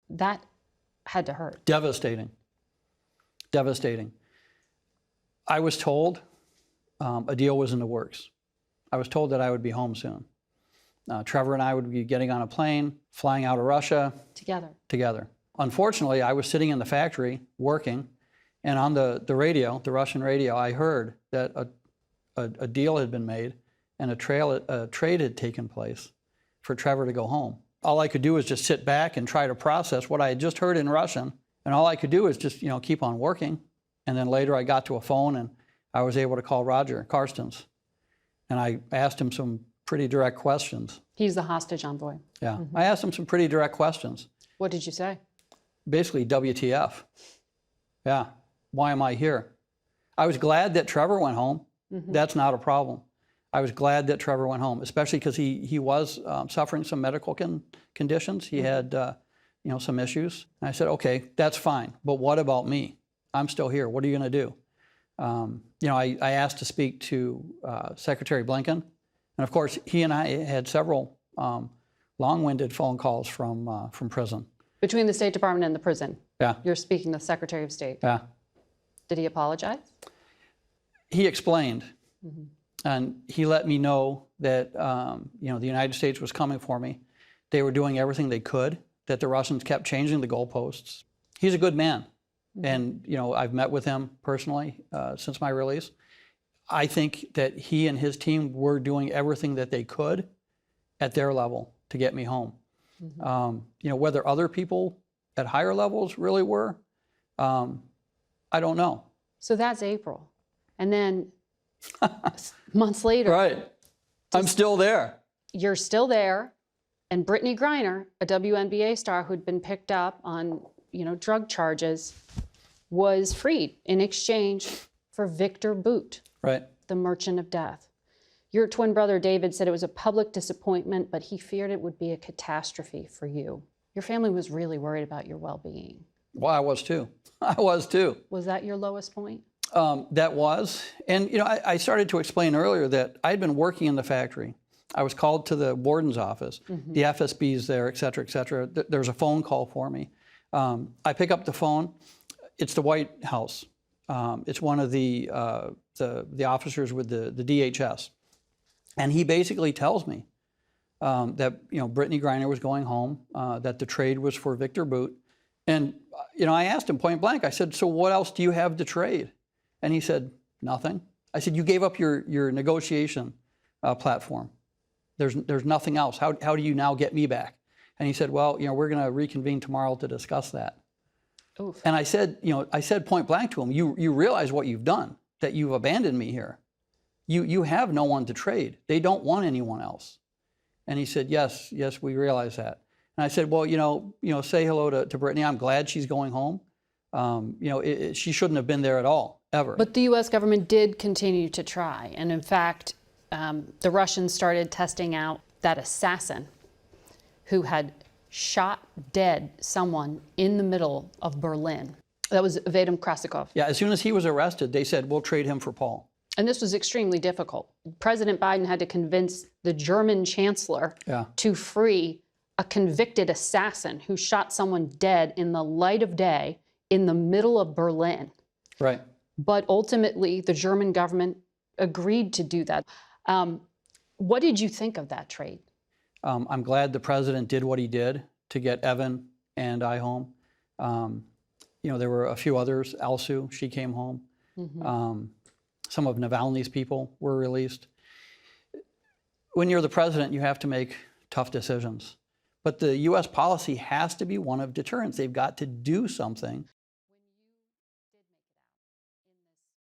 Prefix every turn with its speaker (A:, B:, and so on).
A: That had to hurt.
B: Devastating. Devastating. I was told a deal was in the works. I was told that I would be home soon. Trevor and I would be getting on a plane, flying out of Russia. Together. Unfortunately, I was sitting in the factory working, and on the radio, the Russian radio, I heard that a deal had been made and a trade had taken place for Trevor to go home. All I could do was just sit back and try to process what I had just heard in Russian, and all I could do was just, keep on working. And then later I got to a phone and I was able to call Roger Karstens, and I asked him some pretty direct questions.
A: He's the hostage envoy.
B: Yeah, I asked him some pretty direct questions.
A: What did you say?
B: Basically, WTF. Yeah, why am I here? I was glad that Trevor went home. That's not a problem. I was glad that Trevor went home, especially because he was suffering some medical conditions. He had some issues. And I said, okay, that's fine, but what about me? I'm still here. What are you going to do? I asked to speak to Secretary Blinken, and of course, he and I had several long-winded phone calls from prison.
A: Between the State Department and the prison?
B: Yeah.
A: You're speaking to the Secretary of State?
B: Yeah.
A: Did he apologize?
B: He explained, and he let me know that the United States was coming for me. They were doing everything they could, that the Russians kept changing the goalposts. He's a good man, and I've met with him personally since my release. I think that he and his team were doing everything that they could at their level to get me home. Whether other people at higher levels really were, I don't know.
A: So that's April. And then months later.
B: Right. I'm still there.
A: You're still there. And Brittany Griner, a WNBA star who'd been picked up on, drug charges, was freed in exchange for Victor Boot,
B: right,
A: the merchant of death. Your twin brother, David, said it was a public disappointment, but he feared it would be a catastrophe for you. Your family was really worried about your well-being.
B: Well, I was too. I was too.
A: Was that your lowest point?
B: That was. And, I started to explain earlier that I'd been working in the factory. I was called to the warden's office, the FSB's there, et cetera, et cetera. There's a phone call for me. I pick up the phone. It's the White House. It's one of the officers with the DHS. And he basically tells me that, Brittany Griner was going home, that the trade was for Victor Boot. And, I asked him point blank, I said, so what else do you have to trade? And he said, nothing. I said, you gave up your negotiation platform. There's nothing else. How do you now get me back? And he said, well, we're going to reconvene tomorrow to discuss that.
A: Oof.
B: And I said point blank to him, you realize what you've done, that you've abandoned me here. You have no one to trade. They don't want anyone else. And he said, yes, we realize that. And I said, well, say hello to Brittany. I'm glad she's going home. She shouldn't have been there at all, ever.
A: But the U.S. government did continue to try. And in fact, the Russians started testing out that assassin who had shot dead someone in the middle of Berlin. That was Vadim Krasikov.
B: Yeah, as soon as he was arrested, they said, we'll trade him for Paul.
A: And this was extremely difficult. President Biden had to convince the German chancellor to free a convicted assassin who shot someone dead in the light of day in the middle of Berlin.
B: Right.
A: But ultimately, the German government agreed to do that. What did you think of that trade?
B: I'm glad the president did what he did to get Evan and I home. There were a few others. Alsu, she came home. Some of Navalny's people were released. When you're the president, you have to make tough decisions. But the U.S. policy has to be one of deterrence. They've got to do something.